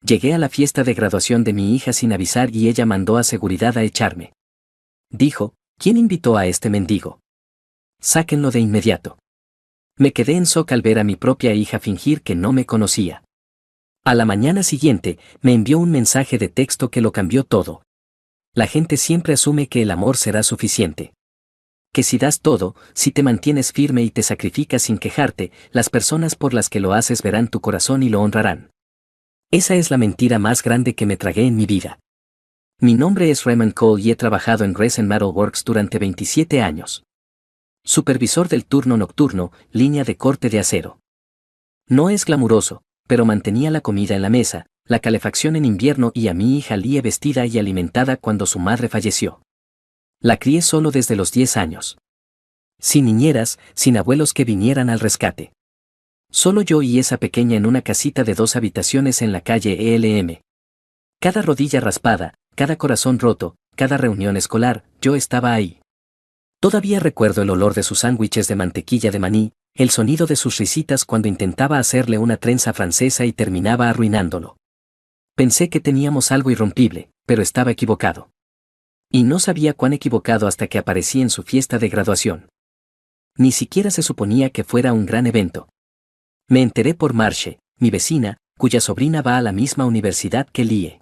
Llegué a la fiesta de graduación de mi hija sin avisar y ella mandó a seguridad a echarme. Dijo, ¿quién invitó a este mendigo? Sáquenlo de inmediato. Me quedé en shock al ver a mi propia hija fingir que no me conocía. A la mañana siguiente, me envió un mensaje de texto que lo cambió todo. La gente siempre asume que el amor será suficiente. Que si das todo, si te mantienes firme y te sacrificas sin quejarte, las personas por las que lo haces verán tu corazón y lo honrarán. Esa es la mentira más grande que me tragué en mi vida. Mi nombre es Raymond Cole y he trabajado en Grayson Metal Works durante 27 años. Supervisor del turno nocturno, línea de corte de acero. No es glamuroso, pero mantenía la comida en la mesa, la calefacción en invierno y a mi hija Lie vestida y alimentada cuando su madre falleció. La crié solo desde los 10 años. Sin niñeras, sin abuelos que vinieran al rescate. Solo yo y esa pequeña en una casita de 2 habitaciones en la calle ELM. Cada rodilla raspada, cada corazón roto, cada reunión escolar, yo estaba ahí. Todavía recuerdo el olor de sus sándwiches de mantequilla de maní, el sonido de sus risitas cuando intentaba hacerle una trenza francesa y terminaba arruinándolo. Pensé que teníamos algo irrompible, pero estaba equivocado. Y no sabía cuán equivocado hasta que aparecí en su fiesta de graduación. Ni siquiera se suponía que fuera un gran evento. Me enteré por Marche, mi vecina, cuya sobrina va a la misma universidad que Lie.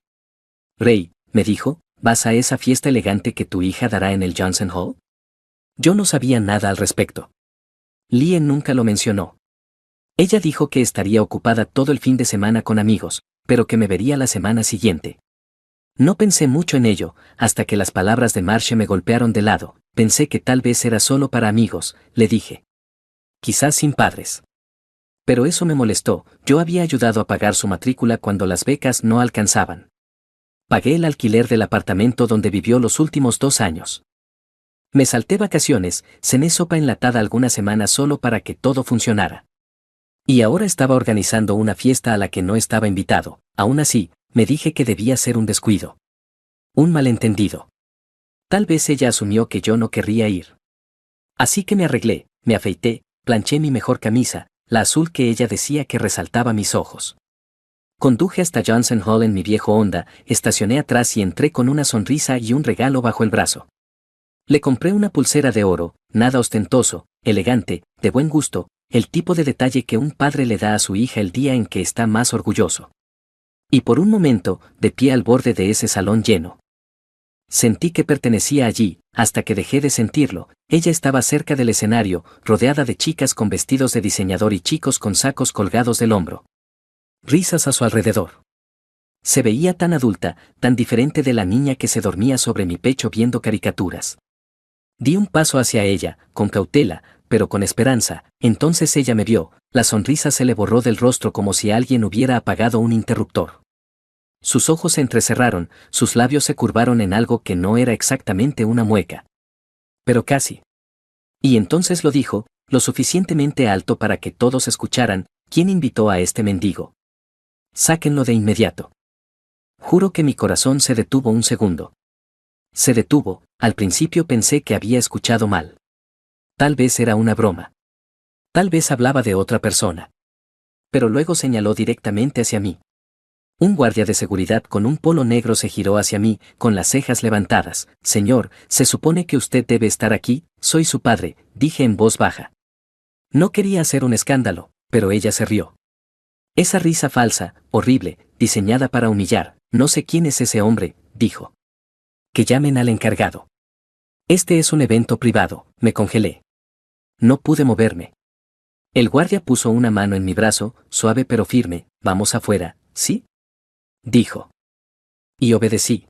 Ray, me dijo, ¿vas a esa fiesta elegante que tu hija dará en el Johnson Hall? Yo no sabía nada al respecto. Lie nunca lo mencionó. Ella dijo que estaría ocupada todo el fin de semana con amigos, pero que me vería la semana siguiente. No pensé mucho en ello, hasta que las palabras de Marche me golpearon de lado. Pensé que tal vez era solo para amigos, le dije. Quizás sin padres. Pero eso me molestó, yo había ayudado a pagar su matrícula cuando las becas no alcanzaban. Pagué el alquiler del apartamento donde vivió los últimos 2 años. Me salté vacaciones, cené sopa enlatada algunas semanas solo para que todo funcionara. Y ahora estaba organizando una fiesta a la que no estaba invitado. Aún así, me dije que debía ser un descuido. Un malentendido. Tal vez ella asumió que yo no querría ir. Así que me arreglé, me afeité, planché mi mejor camisa, la azul que ella decía que resaltaba mis ojos. Conduje hasta Johnson Hall en mi viejo Honda, estacioné atrás y entré con una sonrisa y un regalo bajo el brazo. Le compré una pulsera de oro, nada ostentoso, elegante, de buen gusto, el tipo de detalle que un padre le da a su hija el día en que está más orgulloso. Y por un momento, de pie al borde de ese salón lleno. Sentí que pertenecía allí, hasta que dejé de sentirlo. Ella estaba cerca del escenario, rodeada de chicas con vestidos de diseñador y chicos con sacos colgados del hombro. Risas a su alrededor. Se veía tan adulta, tan diferente de la niña que se dormía sobre mi pecho viendo caricaturas. Di un paso hacia ella, con cautela, pero con esperanza. Entonces ella me vio, la sonrisa se le borró del rostro como si alguien hubiera apagado un interruptor. Sus ojos se entrecerraron, sus labios se curvaron en algo que no era exactamente una mueca. Pero casi. Y entonces lo dijo, lo suficientemente alto para que todos escucharan. ¿Quién invitó a este mendigo? Sáquenlo de inmediato. Juro que mi corazón se detuvo un segundo. Se detuvo, al principio pensé que había escuchado mal. Tal vez era una broma. Tal vez hablaba de otra persona. Pero luego señaló directamente hacia mí. Un guardia de seguridad con un polo negro se giró hacia mí, con las cejas levantadas. Señor, se supone que usted debe estar aquí, soy su padre, dije en voz baja. No quería hacer un escándalo, pero ella se rió. Esa risa falsa, horrible, diseñada para humillar. No sé quién es ese hombre, dijo. Que llamen al encargado. Este es un evento privado, me congelé. No pude moverme. El guardia puso una mano en mi brazo, suave pero firme. Vamos afuera, ¿sí? Dijo. Y obedecí.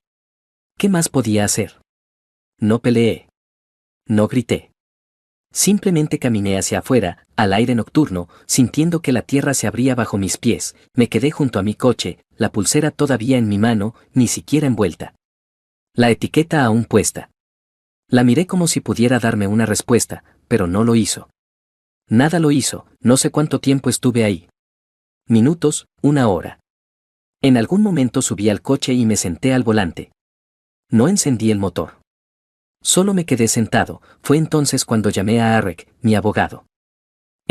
¿Qué más podía hacer? No peleé. No grité. Simplemente caminé hacia afuera, al aire nocturno, sintiendo que la tierra se abría bajo mis pies. Me quedé junto a mi coche, la pulsera todavía en mi mano, ni siquiera envuelta. La etiqueta aún puesta. La miré como si pudiera darme una respuesta, pero no lo hizo. Nada lo hizo, no sé cuánto tiempo estuve ahí. Minutos, 1 hora. En algún momento subí al coche y me senté al volante. No encendí el motor. Solo me quedé sentado. Fue entonces cuando llamé a Arek, mi abogado.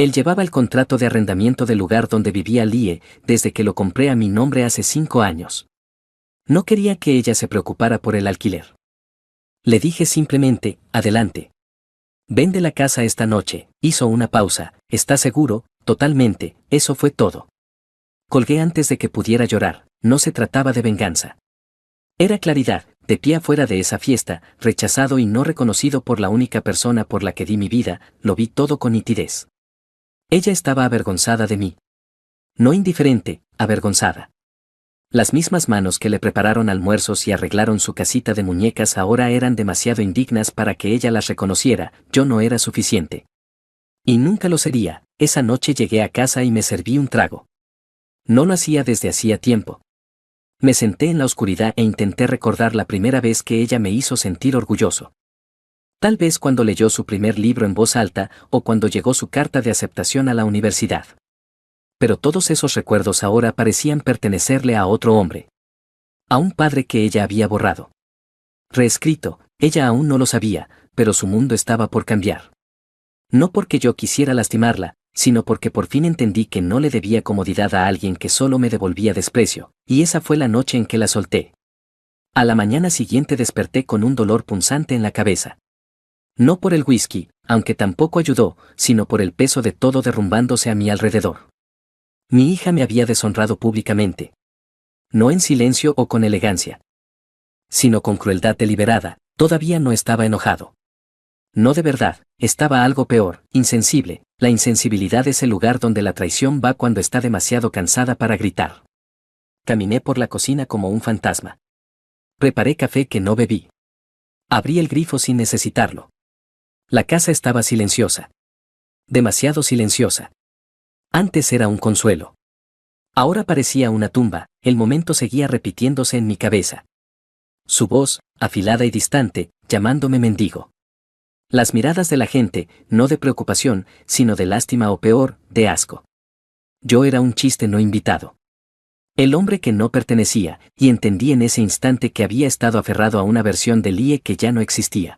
Él llevaba el contrato de arrendamiento del lugar donde vivía Lie, desde que lo compré a mi nombre hace 5 años. No quería que ella se preocupara por el alquiler. Le dije simplemente, adelante. Vende la casa esta noche. Hizo una pausa. ¿Está seguro? Totalmente, eso fue todo. Colgué antes de que pudiera llorar. No se trataba de venganza. Era claridad, de pie afuera de esa fiesta, rechazado y no reconocido por la única persona por la que di mi vida, lo vi todo con nitidez. Ella estaba avergonzada de mí. No indiferente, avergonzada. Las mismas manos que le prepararon almuerzos y arreglaron su casita de muñecas ahora eran demasiado indignas para que ella las reconociera. Yo no era suficiente. Y nunca lo sería. Esa noche llegué a casa y me serví un trago. No lo hacía desde hacía tiempo. Me senté en la oscuridad e intenté recordar la primera vez que ella me hizo sentir orgulloso. Tal vez cuando leyó su primer libro en voz alta o cuando llegó su carta de aceptación a la universidad. Pero todos esos recuerdos ahora parecían pertenecerle a otro hombre. A un padre que ella había borrado. Reescrito, ella aún no lo sabía, pero su mundo estaba por cambiar. No porque yo quisiera lastimarla, sino porque por fin entendí que no le debía comodidad a alguien que solo me devolvía desprecio, y esa fue la noche en que la solté. A la mañana siguiente desperté con un dolor punzante en la cabeza. No por el whisky, aunque tampoco ayudó, sino por el peso de todo derrumbándose a mi alrededor. Mi hija me había deshonrado públicamente. No en silencio o con elegancia, sino con crueldad deliberada. Todavía no estaba enojado. No de verdad, estaba algo peor, insensible. La insensibilidad es el lugar donde la traición va cuando está demasiado cansada para gritar. Caminé por la cocina como un fantasma. Preparé café que no bebí. Abrí el grifo sin necesitarlo. La casa estaba silenciosa. Demasiado silenciosa. Antes era un consuelo. Ahora parecía una tumba. El momento seguía repitiéndose en mi cabeza. Su voz, afilada y distante, llamándome mendigo. Las miradas de la gente, no de preocupación, sino de lástima o peor, de asco. Yo era un chiste no invitado. El hombre que no pertenecía, y entendí en ese instante que había estado aferrado a una versión de Lie que ya no existía.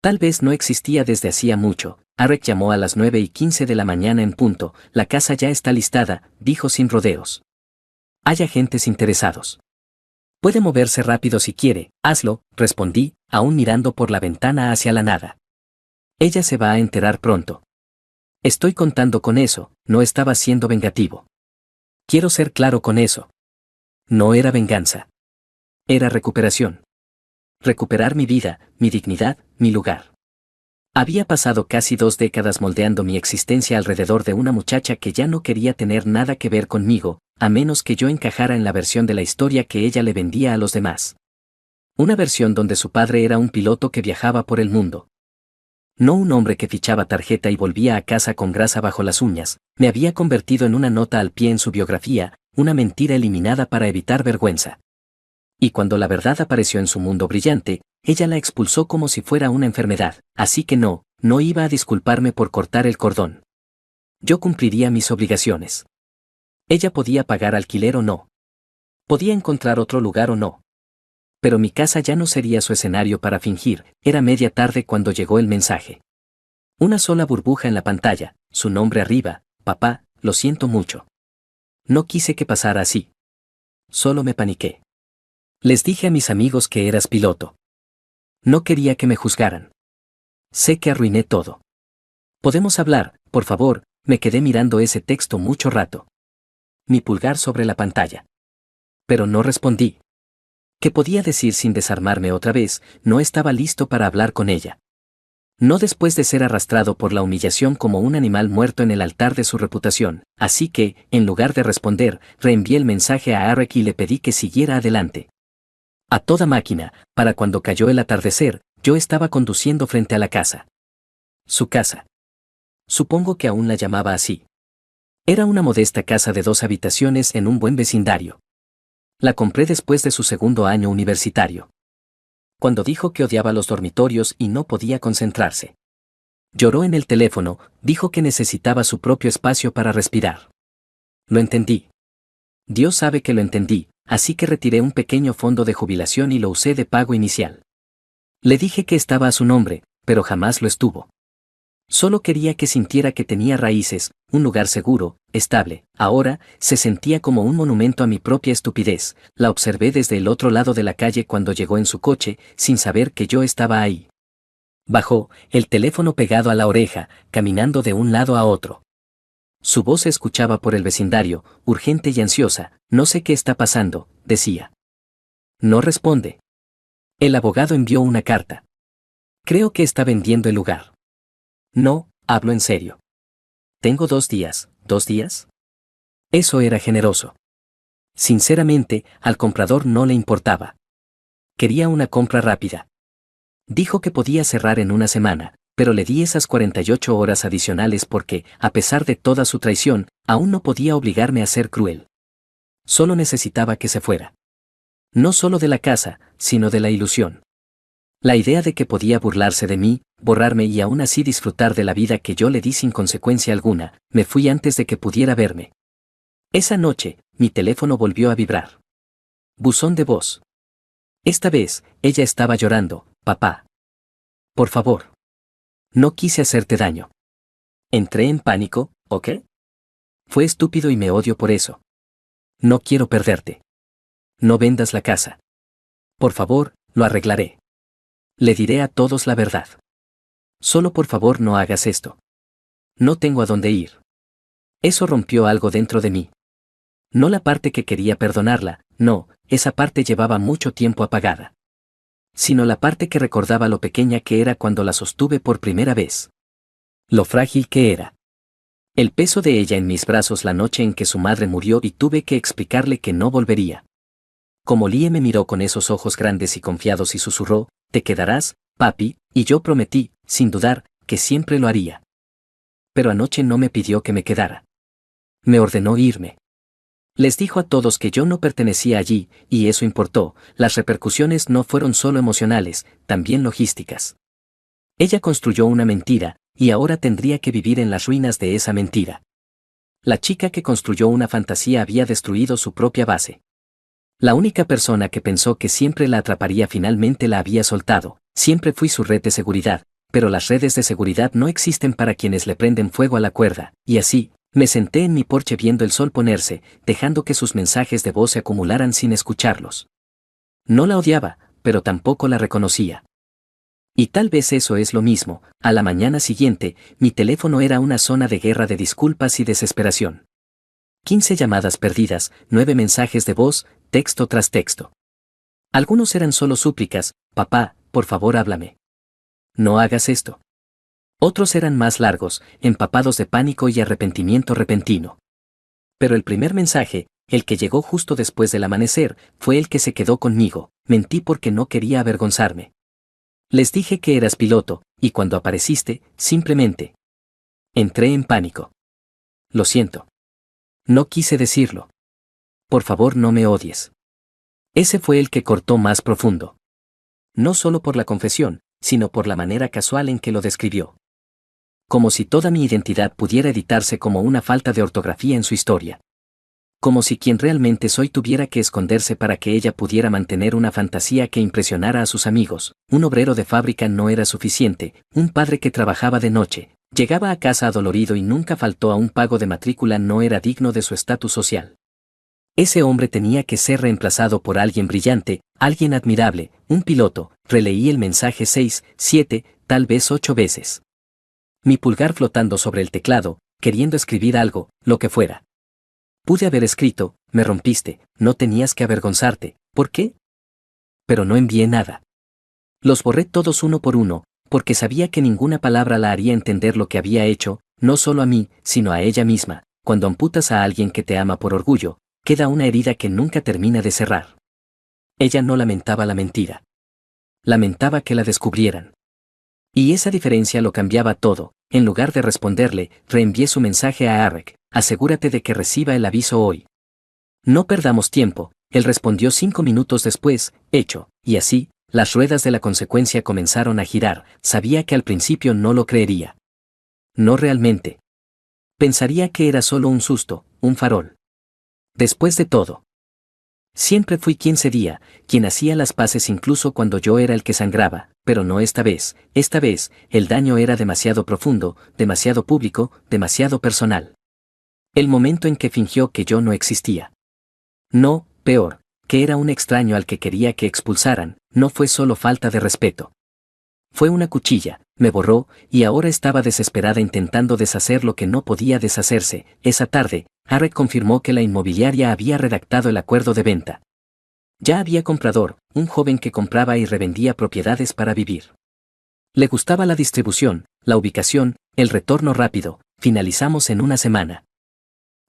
Tal vez no existía desde hacía mucho. Arek llamó a las 9:15 de la mañana en punto. La casa ya está listada, dijo sin rodeos. Hay agentes interesados. Puede moverse rápido si quiere, hazlo, respondí, aún mirando por la ventana hacia la nada. Ella se va a enterar pronto. Estoy contando con eso, no estaba siendo vengativo. Quiero ser claro con eso. No era venganza. Era recuperación. Recuperar mi vida, mi dignidad, mi lugar. Había pasado casi 2 décadas moldeando mi existencia alrededor de una muchacha que ya no quería tener nada que ver conmigo, a menos que yo encajara en la versión de la historia que ella le vendía a los demás. Una versión donde su padre era un piloto que viajaba por el mundo. No un hombre que fichaba tarjeta y volvía a casa con grasa bajo las uñas. Me había convertido en una nota al pie en su biografía, una mentira eliminada para evitar vergüenza. Y cuando la verdad apareció en su mundo brillante, ella la expulsó como si fuera una enfermedad, así que no iba a disculparme por cortar el cordón. Yo cumpliría mis obligaciones. Ella podía pagar alquiler o no. Podía encontrar otro lugar o no. Pero mi casa ya no sería su escenario para fingir. Era media tarde cuando llegó el mensaje. Una sola burbuja en la pantalla, su nombre arriba, papá, lo siento mucho. No quise que pasara así. Solo me paniqué. Les dije a mis amigos que eras piloto. No quería que me juzgaran. Sé que arruiné todo. ¿Podemos hablar, por favor? Me quedé mirando ese texto mucho rato. Mi pulgar sobre la pantalla. Pero no respondí. ¿Qué podía decir sin desarmarme otra vez? No estaba listo para hablar con ella. No después de ser arrastrado por la humillación como un animal muerto en el altar de su reputación, así que, en lugar de responder, reenvié el mensaje a Arek y le pedí que siguiera adelante. A toda máquina, para cuando cayó el atardecer, yo estaba conduciendo frente a la casa. Su casa. Supongo que aún la llamaba así. Era una modesta casa de 2 habitaciones en un buen vecindario. La compré después de su segundo año universitario. Cuando dijo que odiaba los dormitorios y no podía concentrarse. Lloró en el teléfono, dijo que necesitaba su propio espacio para respirar. Lo entendí. Dios sabe que lo entendí, así que retiré un pequeño fondo de jubilación y lo usé de pago inicial. Le dije que estaba a su nombre, pero jamás lo estuvo. Solo quería que sintiera que tenía raíces, un lugar seguro, estable. Ahora, se sentía como un monumento a mi propia estupidez. La observé desde el otro lado de la calle cuando llegó en su coche, sin saber que yo estaba ahí. Bajó, el teléfono pegado a la oreja, caminando de un lado a otro. Su voz se escuchaba por el vecindario, urgente y ansiosa. No sé qué está pasando, decía. No responde. El abogado envió una carta. Creo que está vendiendo el lugar. No, hablo en serio. Tengo 2 días, ¿2 días? Eso era generoso. Sinceramente, al comprador no le importaba. Quería una compra rápida. Dijo que podía cerrar en una semana, pero le di esas 48 horas adicionales porque, a pesar de toda su traición, aún no podía obligarme a ser cruel. Solo necesitaba que se fuera. No solo de la casa, sino de la ilusión. La idea de que podía burlarse de mí, borrarme y aún así disfrutar de la vida que yo le di sin consecuencia alguna. Me fui antes de que pudiera verme. Esa noche, mi teléfono volvió a vibrar. Buzón de voz. Esta vez, ella estaba llorando. Papá. Por favor. No quise hacerte daño. Entré en pánico, ¿ok? Fue estúpido y me odio por eso. No quiero perderte. No vendas la casa. Por favor, lo arreglaré. Le diré a todos la verdad. Solo por favor no hagas esto. No tengo a dónde ir. Eso rompió algo dentro de mí. No la parte que quería perdonarla, no, esa parte llevaba mucho tiempo apagada. Sino la parte que recordaba lo pequeña que era cuando la sostuve por primera vez. Lo frágil que era. El peso de ella en mis brazos la noche en que su madre murió y tuve que explicarle que no volvería. Como Lie me miró con esos ojos grandes y confiados y susurró, «Te quedarás, papi», y yo prometí, sin dudar, que siempre lo haría. Pero anoche no me pidió que me quedara. Me ordenó irme. Les dijo a todos que yo no pertenecía allí, y eso importó. Las repercusiones no fueron solo emocionales, también logísticas. Ella construyó una mentira, y ahora tendría que vivir en las ruinas de esa mentira. La chica que construyó una fantasía había destruido su propia base. La única persona que pensó que siempre la atraparía finalmente la había soltado. Siempre fui su red de seguridad, pero las redes de seguridad no existen para quienes le prenden fuego a la cuerda, y así, me senté en mi porche viendo el sol ponerse, dejando que sus mensajes de voz se acumularan sin escucharlos. No la odiaba, pero tampoco la reconocía. Y tal vez eso es lo mismo. A la mañana siguiente, mi teléfono era una zona de guerra de disculpas y desesperación. 15 llamadas perdidas, 9 mensajes de voz, texto tras texto. Algunos eran solo súplicas, «Papá, por favor háblame. No hagas esto». Otros eran más largos, empapados de pánico y arrepentimiento repentino. Pero el primer mensaje, el que llegó justo después del amanecer, fue el que se quedó conmigo. Mentí porque no quería avergonzarme. Les dije que eras piloto, y cuando apareciste, simplemente entré en pánico. Lo siento. No quise decirlo. Por favor no me odies. Ese fue el que cortó más profundo. No solo por la confesión, sino por la manera casual en que lo describió. Como si toda mi identidad pudiera editarse como una falta de ortografía en su historia. Como si quien realmente soy tuviera que esconderse para que ella pudiera mantener una fantasía que impresionara a sus amigos. Un obrero de fábrica no era suficiente, un padre que trabajaba de noche, llegaba a casa adolorido y nunca faltó a un pago de matrícula no era digno de su estatus social. Ese hombre tenía que ser reemplazado por alguien brillante, alguien admirable, un piloto. Releí el mensaje 6, 7, tal vez 8 veces. Mi pulgar flotando sobre el teclado, queriendo escribir algo, lo que fuera. Pude haber escrito, «Me rompiste, no tenías que avergonzarte, ¿por qué?». Pero no envié nada. Los borré todos uno por uno, porque sabía que ninguna palabra la haría entender lo que había hecho, no solo a mí, sino a ella misma. Cuando amputas a alguien que te ama por orgullo, queda una herida que nunca termina de cerrar. Ella no lamentaba la mentira. Lamentaba que la descubrieran. Y esa diferencia lo cambiaba todo. En lugar de responderle, reenvié su mensaje a Arek, «Asegúrate de que reciba el aviso hoy». «No perdamos tiempo», él respondió 5 minutos después, «Hecho», y así, las ruedas de la consecuencia comenzaron a girar. Sabía que al principio no lo creería. No realmente. Pensaría que era solo un susto, un farol. Después de todo. Siempre fui quien cedía, quien hacía las paces incluso cuando yo era el que sangraba, pero no esta vez, el daño era demasiado profundo, demasiado público, demasiado personal. El momento en que fingió que yo no existía. No, peor, que era un extraño al que quería que expulsaran, no fue solo falta de respeto. Fue una cuchilla, me borró, y ahora estaba desesperada intentando deshacer lo que no podía deshacerse. Esa tarde, Harry confirmó que la inmobiliaria había redactado el acuerdo de venta. Ya había comprador, un joven que compraba y revendía propiedades para vivir. Le gustaba la distribución, la ubicación, el retorno rápido, finalizamos en una semana.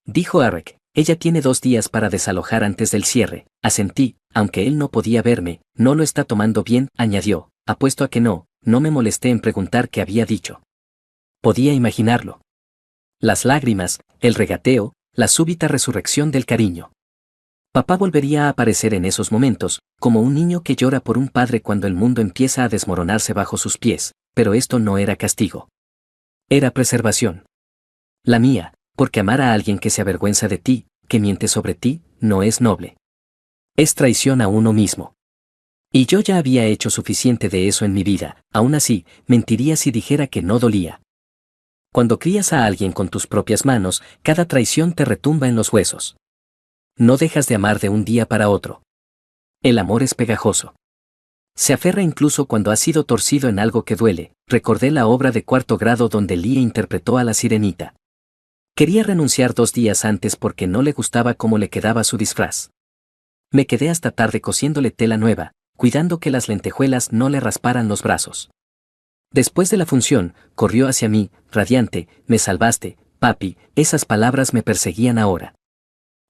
Dijo Eric, ella tiene 2 días para desalojar antes del cierre, asentí, aunque él no podía verme, no lo está tomando bien, añadió, apuesto a que no me molesté en preguntar qué había dicho. Podía imaginarlo. Las lágrimas, el regateo, la súbita resurrección del cariño. Papá volvería a aparecer en esos momentos, como un niño que llora por un padre cuando el mundo empieza a desmoronarse bajo sus pies, pero esto no era castigo. Era preservación. La mía, porque amar a alguien que se avergüenza de ti, que miente sobre ti, no es noble. Es traición a uno mismo. Y yo ya había hecho suficiente de eso en mi vida, aún así, mentiría si dijera que no dolía. Cuando crías a alguien con tus propias manos, cada traición te retumba en los huesos. No dejas de amar de un día para otro. El amor es pegajoso. Se aferra incluso cuando ha sido torcido en algo que duele. Recordé la obra de 4º grado donde Lee interpretó a la sirenita. Quería renunciar 2 días antes porque no le gustaba cómo le quedaba su disfraz. Me quedé hasta tarde cosiéndole tela nueva, cuidando que las lentejuelas no le rasparan los brazos. Después de la función, corrió hacia mí, radiante, me salvaste, papi, esas palabras me perseguían ahora.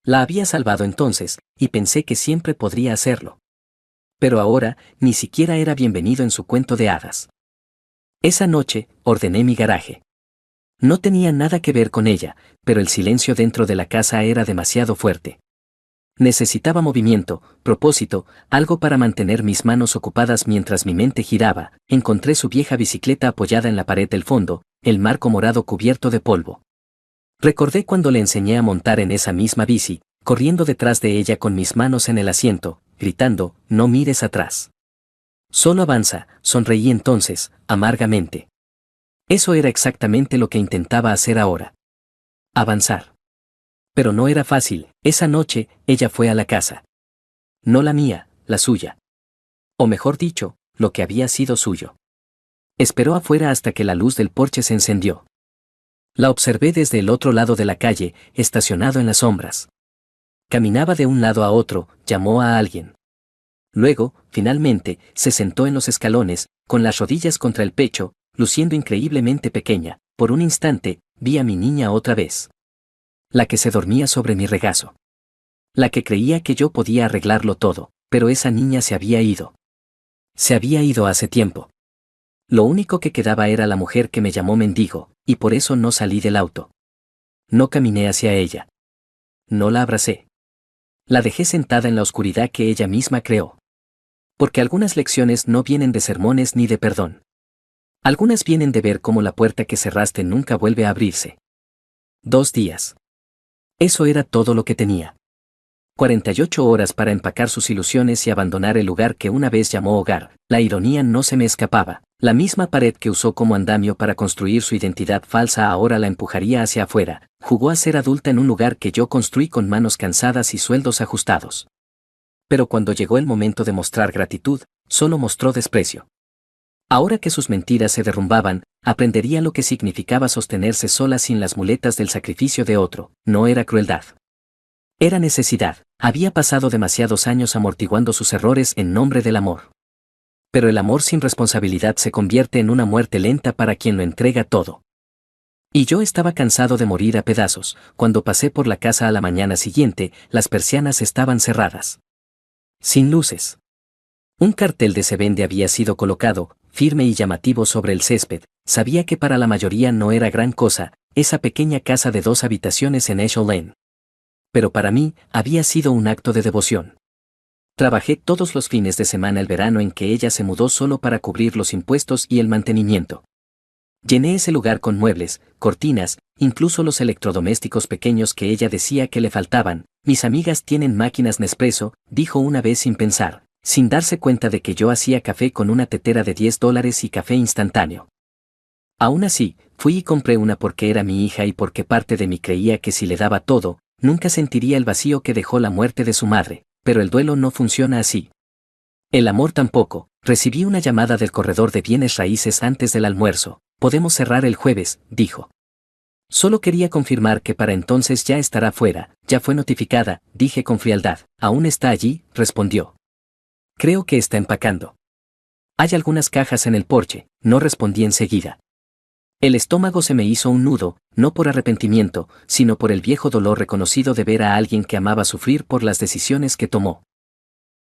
La había salvado entonces, y pensé que siempre podría hacerlo. Pero ahora, ni siquiera era bienvenido en su cuento de hadas. Esa noche, ordené mi garaje. No tenía nada que ver con ella, pero el silencio dentro de la casa era demasiado fuerte. Necesitaba movimiento, propósito, algo para mantener mis manos ocupadas mientras mi mente giraba. Encontré su vieja bicicleta apoyada en la pared del fondo, el marco morado cubierto de polvo. Recordé cuando le enseñé a montar en esa misma bici, corriendo detrás de ella con mis manos en el asiento, gritando, no mires atrás. Solo avanza, sonreí entonces, amargamente. Eso era exactamente lo que intentaba hacer ahora. Avanzar. Pero no era fácil. Esa noche, ella fue a la casa. No la mía, la suya. O mejor dicho, lo que había sido suyo. Esperó afuera hasta que la luz del porche se encendió. La observé desde el otro lado de la calle, estacionado en las sombras. Caminaba de un lado a otro, llamó a alguien. Luego, finalmente, se sentó en los escalones, con las rodillas contra el pecho, luciendo increíblemente pequeña. Por un instante, vi a mi niña otra vez. La que se dormía sobre mi regazo. La que creía que yo podía arreglarlo todo, pero esa niña se había ido. Se había ido hace tiempo. Lo único que quedaba era la mujer que me llamó mendigo, y por eso no salí del auto. No caminé hacia ella. No la abracé. La dejé sentada en la oscuridad que ella misma creó. Porque algunas lecciones no vienen de sermones ni de perdón. Algunas vienen de ver cómo la puerta que cerraste nunca vuelve a abrirse. 2 días. Eso era todo lo que tenía. 48 horas para empacar sus ilusiones y abandonar el lugar que una vez llamó hogar. La ironía no se me escapaba. La misma pared que usó como andamio para construir su identidad falsa ahora la empujaría hacia afuera. Jugó a ser adulta en un lugar que yo construí con manos cansadas y sueldos ajustados. Pero cuando llegó el momento de mostrar gratitud, solo mostró desprecio. Ahora que sus mentiras se derrumbaban, aprendería lo que significaba sostenerse sola sin las muletas del sacrificio de otro. No era crueldad. Era necesidad. Había pasado demasiados años amortiguando sus errores en nombre del amor. Pero el amor sin responsabilidad se convierte en una muerte lenta para quien lo entrega todo. Y yo estaba cansado de morir a pedazos. Cuando pasé por la casa a la mañana siguiente, las persianas estaban cerradas. Sin luces. Un cartel de se vende había sido colocado, firme y llamativo sobre el césped. Sabía que para la mayoría no era gran cosa, esa pequeña casa de 2 habitaciones en Echo Lane. Pero para mí, había sido un acto de devoción. Trabajé todos los fines de semana el verano en que ella se mudó solo para cubrir los impuestos y el mantenimiento. Llené ese lugar con muebles, cortinas, incluso los electrodomésticos pequeños que ella decía que le faltaban. Mis amigas tienen máquinas Nespresso, dijo una vez sin pensar, sin darse cuenta de que yo hacía café con una tetera de $10 y café instantáneo. Aún así, fui y compré una porque era mi hija y porque parte de mí creía que si le daba todo, nunca sentiría el vacío que dejó la muerte de su madre, pero el duelo no funciona así. El amor tampoco. Recibí una llamada del corredor de bienes raíces antes del almuerzo. Podemos cerrar el jueves, dijo. Solo quería confirmar que para entonces ya estará fuera, ya fue notificada, dije con frialdad. ¿Aún está allí?, respondió. Creo que está empacando. Hay algunas cajas en el porche, no respondí enseguida. El estómago se me hizo un nudo, no por arrepentimiento, sino por el viejo dolor reconocido de ver a alguien que amaba sufrir por las decisiones que tomó.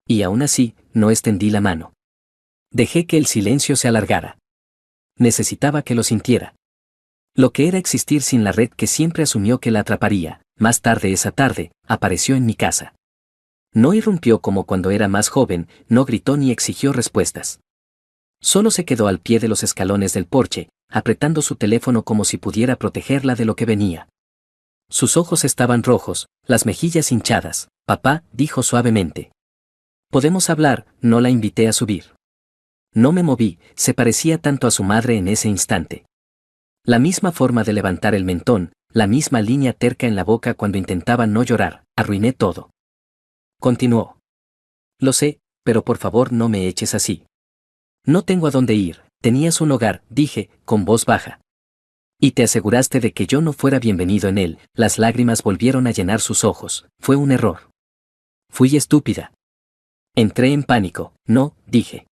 Y aún así, no extendí la mano. Dejé que el silencio se alargara. Necesitaba que lo sintiera. Lo que era existir sin la red que siempre asumió que la atraparía, más tarde esa tarde, apareció en mi casa. No irrumpió como cuando era más joven, no gritó ni exigió respuestas. Solo se quedó al pie de los escalones del porche, apretando su teléfono como si pudiera protegerla de lo que venía. Sus ojos estaban rojos, las mejillas hinchadas. Papá, dijo suavemente. Podemos hablar, no la invité a subir. No me moví, se parecía tanto a su madre en ese instante. La misma forma de levantar el mentón, la misma línea terca en la boca cuando intentaba no llorar, arruiné todo. Continuó. Lo sé, pero por favor no me eches así. No tengo a dónde ir, tenías un hogar, dije, con voz baja. Y te aseguraste de que yo no fuera bienvenido en él. Las lágrimas volvieron a llenar sus ojos. Fue un error. Fui estúpida. Entré en pánico. No, dije.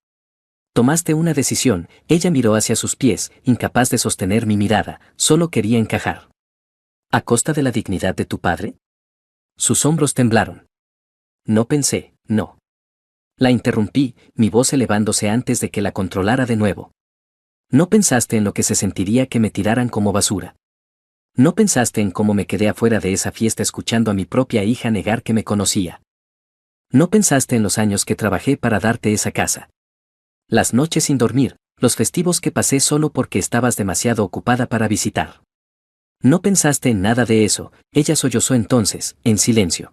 Tomaste una decisión. Ella miró hacia sus pies, incapaz de sostener mi mirada, solo quería encajar. ¿A costa de la dignidad de tu padre? Sus hombros temblaron. No pensé, no. La interrumpí, mi voz elevándose antes de que la controlara de nuevo. No pensaste en lo que se sentiría que me tiraran como basura. No pensaste en cómo me quedé afuera de esa fiesta escuchando a mi propia hija negar que me conocía. No pensaste en los años que trabajé para darte esa casa. Las noches sin dormir, los festivos que pasé solo porque estabas demasiado ocupada para visitar. No pensaste en nada de eso. Ella sollozó entonces, en silencio.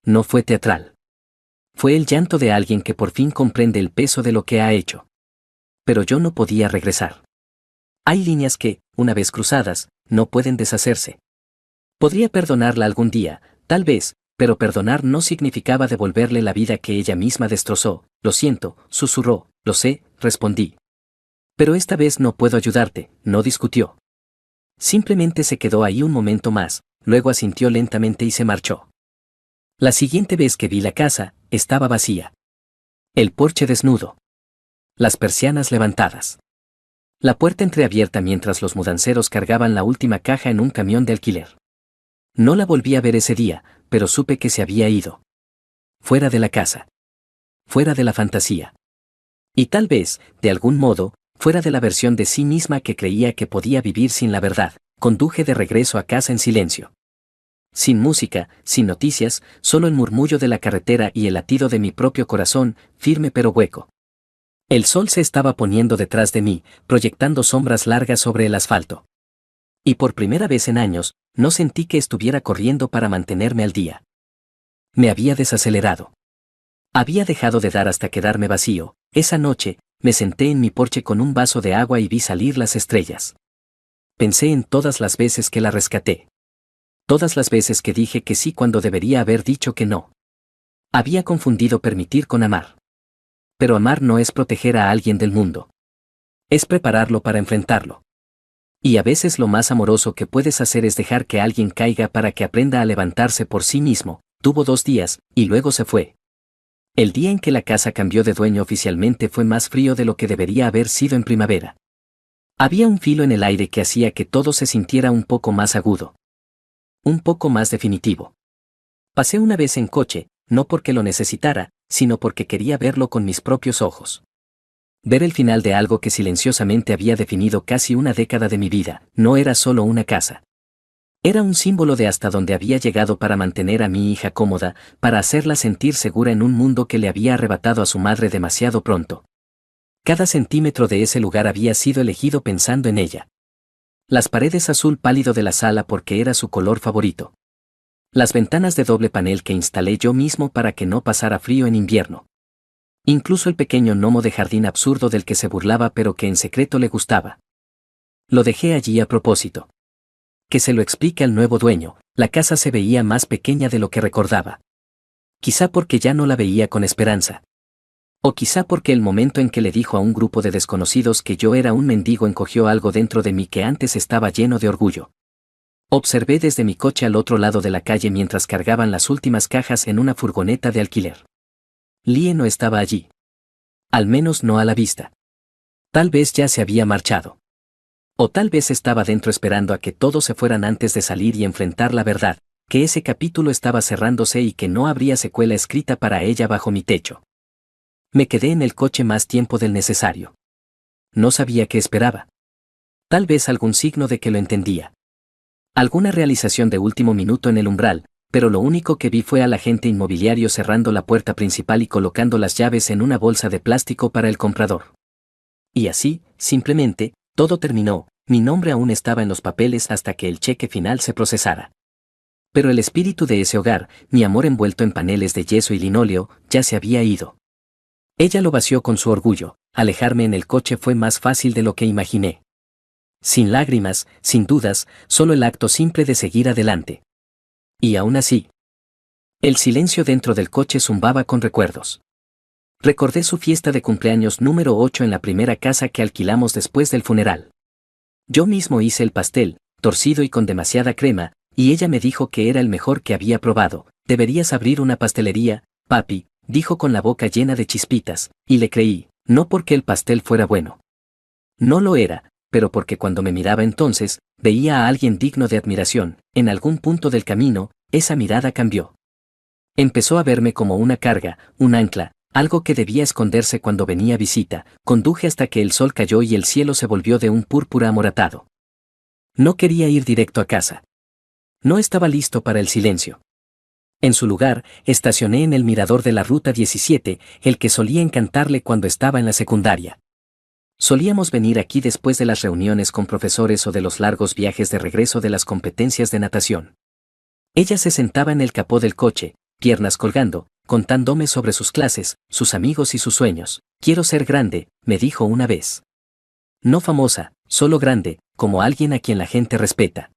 No fue teatral. Fue el llanto de alguien que por fin comprende el peso de lo que ha hecho. Pero yo no podía regresar. Hay líneas que, una vez cruzadas, no pueden deshacerse. Podría perdonarla algún día, tal vez, pero perdonar no significaba devolverle la vida que ella misma destrozó. Lo siento, susurró. Lo sé, respondí. Pero esta vez no puedo ayudarte, no discutió. Simplemente se quedó ahí un momento más, luego asintió lentamente y se marchó. La siguiente vez que vi la casa, estaba vacía. El porche desnudo. Las persianas levantadas. La puerta entreabierta mientras los mudanceros cargaban la última caja en un camión de alquiler. No la volví a ver ese día, pero supe que se había ido. Fuera de la casa. Fuera de la fantasía. Y tal vez, de algún modo, fuera de la versión de sí misma que creía que podía vivir sin la verdad, conduje de regreso a casa en silencio. Sin música, sin noticias, solo el murmullo de la carretera y el latido de mi propio corazón, firme pero hueco. El sol se estaba poniendo detrás de mí, proyectando sombras largas sobre el asfalto. Y por primera vez en años, no sentí que estuviera corriendo para mantenerme al día. Me había desacelerado. Había dejado de dar hasta quedarme vacío. Esa noche, me senté en mi porche con un vaso de agua y vi salir las estrellas. Pensé en todas las veces que la rescaté. Todas las veces que dije que sí cuando debería haber dicho que no. Había confundido permitir con amar. Pero amar no es proteger a alguien del mundo. Es prepararlo para enfrentarlo. Y a veces lo más amoroso que puedes hacer es dejar que alguien caiga para que aprenda a levantarse por sí mismo. Tuvo 2 días, y luego se fue. El día en que la casa cambió de dueño oficialmente fue más frío de lo que debería haber sido en primavera. Había un filo en el aire que hacía que todo se sintiera un poco más agudo. Un poco más definitivo. Pasé una vez en coche, no porque lo necesitara, sino porque quería verlo con mis propios ojos. Ver el final de algo que silenciosamente había definido casi una década de mi vida, no era solo una casa. Era un símbolo de hasta dónde había llegado para mantener a mi hija cómoda, para hacerla sentir segura en un mundo que le había arrebatado a su madre demasiado pronto. Cada centímetro de ese lugar había sido elegido pensando en ella. Las paredes azul pálido de la sala porque era su color favorito. Las ventanas de doble panel que instalé yo mismo para que no pasara frío en invierno. Incluso el pequeño gnomo de jardín absurdo del que se burlaba pero que en secreto le gustaba. Lo dejé allí a propósito. Que se lo explique al nuevo dueño, la casa se veía más pequeña de lo que recordaba. Quizá porque ya no la veía con esperanza. O quizá porque el momento en que le dijo a un grupo de desconocidos que yo era un mendigo encogió algo dentro de mí que antes estaba lleno de orgullo. Observé desde mi coche al otro lado de la calle mientras cargaban las últimas cajas en una furgoneta de alquiler. Lie no estaba allí. Al menos no a la vista. Tal vez ya se había marchado. O tal vez estaba dentro esperando a que todos se fueran antes de salir y enfrentar la verdad, que ese capítulo estaba cerrándose y que no habría secuela escrita para ella bajo mi techo. Me quedé en el coche más tiempo del necesario. No sabía qué esperaba. Tal vez algún signo de que lo entendía. Alguna realización de último minuto en el umbral, pero lo único que vi fue al agente inmobiliario cerrando la puerta principal y colocando las llaves en una bolsa de plástico para el comprador. Y así, simplemente, todo terminó, mi nombre aún estaba en los papeles hasta que el cheque final se procesara. Pero el espíritu de ese hogar, mi amor envuelto en paneles de yeso y linóleo, ya se había ido. Ella lo vació con su orgullo, alejarme en el coche fue más fácil de lo que imaginé. Sin lágrimas, sin dudas, solo el acto simple de seguir adelante. Y aún así. El silencio dentro del coche zumbaba con recuerdos. Recordé su fiesta de cumpleaños número 8 en la primera casa que alquilamos después del funeral. Yo mismo hice el pastel, torcido y con demasiada crema, y ella me dijo que era el mejor que había probado. Deberías abrir una pastelería, papi, dijo con la boca llena de chispitas, y le creí, no porque el pastel fuera bueno. No lo era, pero porque cuando me miraba entonces, veía a alguien digno de admiración. En algún punto del camino, esa mirada cambió. Empezó a verme como una carga, un ancla, algo que debía esconderse cuando venía visita. Conduje hasta que el sol cayó y el cielo se volvió de un púrpura amoratado. No quería ir directo a casa. No estaba listo para el silencio. En su lugar, estacioné en el mirador de la Ruta 17, el que solía encantarle cuando estaba en la secundaria. Solíamos venir aquí después de las reuniones con profesores o de los largos viajes de regreso de las competencias de natación. Ella se sentaba en el capó del coche, piernas colgando, contándome sobre sus clases, sus amigos y sus sueños. Quiero ser grande, me dijo una vez. No famosa, solo grande, como alguien a quien la gente respeta.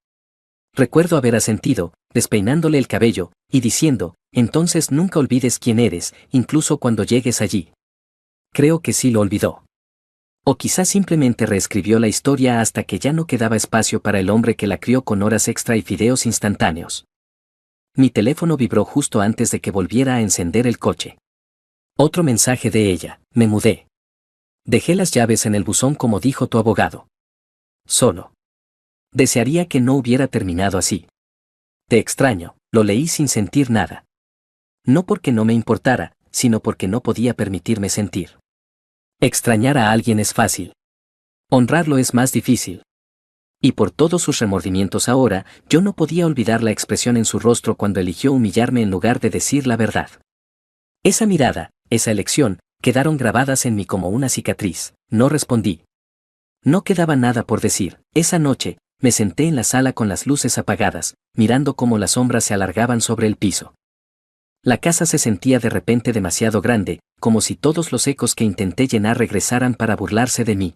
Recuerdo haber asentido, despeinándole el cabello, y diciendo, entonces nunca olvides quién eres, incluso cuando llegues allí. Creo que sí lo olvidó. O quizás simplemente reescribió la historia hasta que ya no quedaba espacio para el hombre que la crió con horas extra y fideos instantáneos. Mi teléfono vibró justo antes de que volviera a encender el coche. Otro mensaje de ella, me mudé. Dejé las llaves en el buzón como dijo tu abogado. Solo. Desearía que no hubiera terminado así. Te extraño, lo leí sin sentir nada. No porque no me importara, sino porque no podía permitirme sentir. Extrañar a alguien es fácil. Honrarlo es más difícil. Y por todos sus remordimientos ahora, yo no podía olvidar la expresión en su rostro cuando eligió humillarme en lugar de decir la verdad. Esa mirada, esa elección, quedaron grabadas en mí como una cicatriz. No respondí. No quedaba nada por decir. Esa noche, me senté en la sala con las luces apagadas, mirando cómo las sombras se alargaban sobre el piso. La casa se sentía de repente demasiado grande, como si todos los ecos que intenté llenar regresaran para burlarse de mí.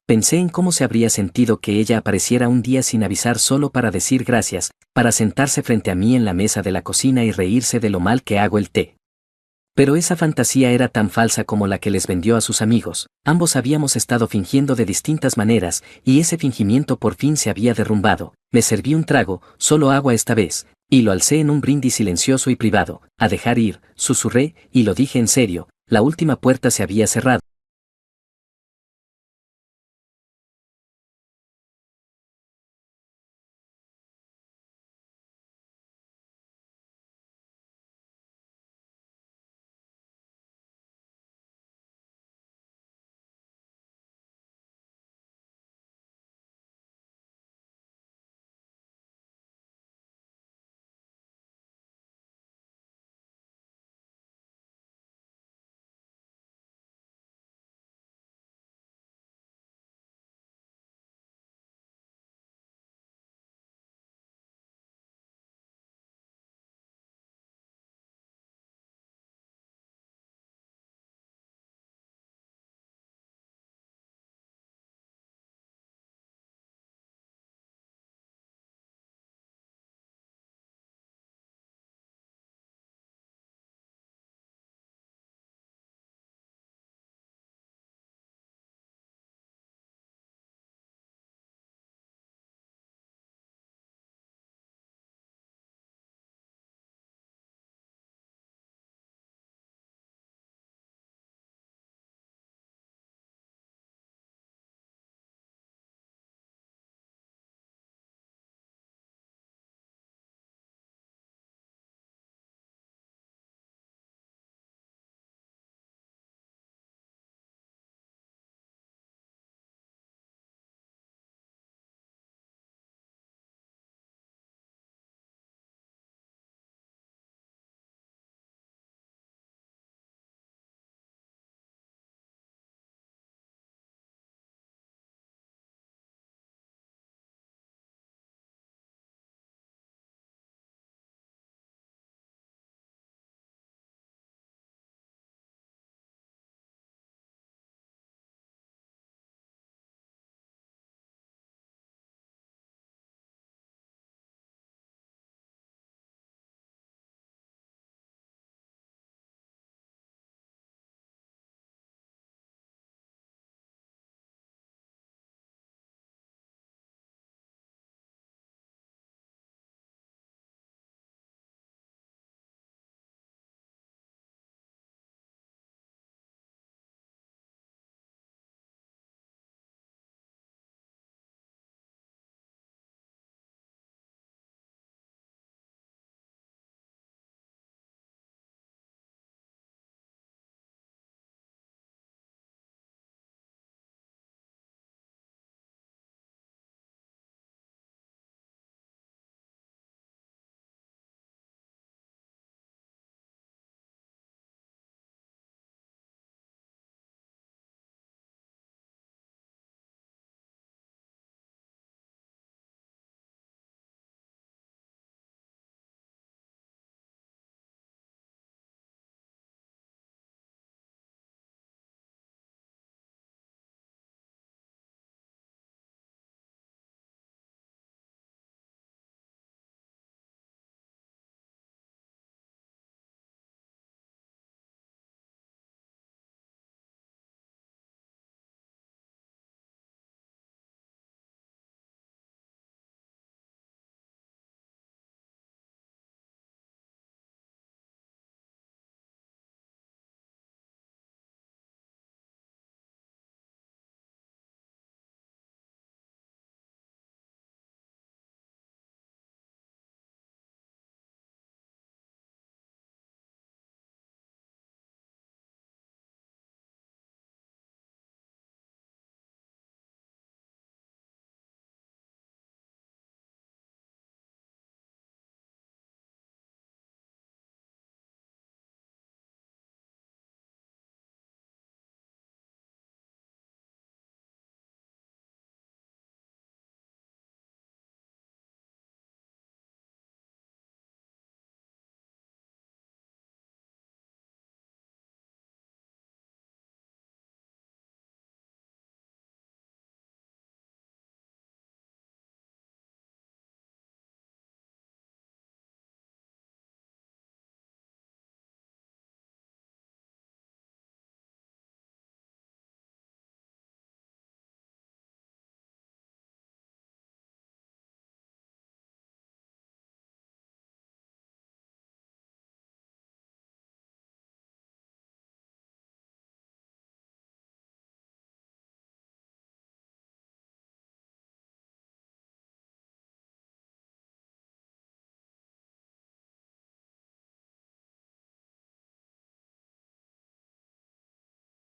Pensé en cómo se habría sentido que ella apareciera un día sin avisar solo para decir gracias, para sentarse frente a mí en la mesa de la cocina y reírse de lo mal que hago el té. Pero esa fantasía era tan falsa como la que les vendió a sus amigos. Ambos habíamos estado fingiendo de distintas maneras, y ese fingimiento por fin se había derrumbado. Me serví un trago, solo agua esta vez, y lo alcé en un brindis silencioso y privado. A dejar ir, susurré, y lo dije en serio, la última puerta se había cerrado.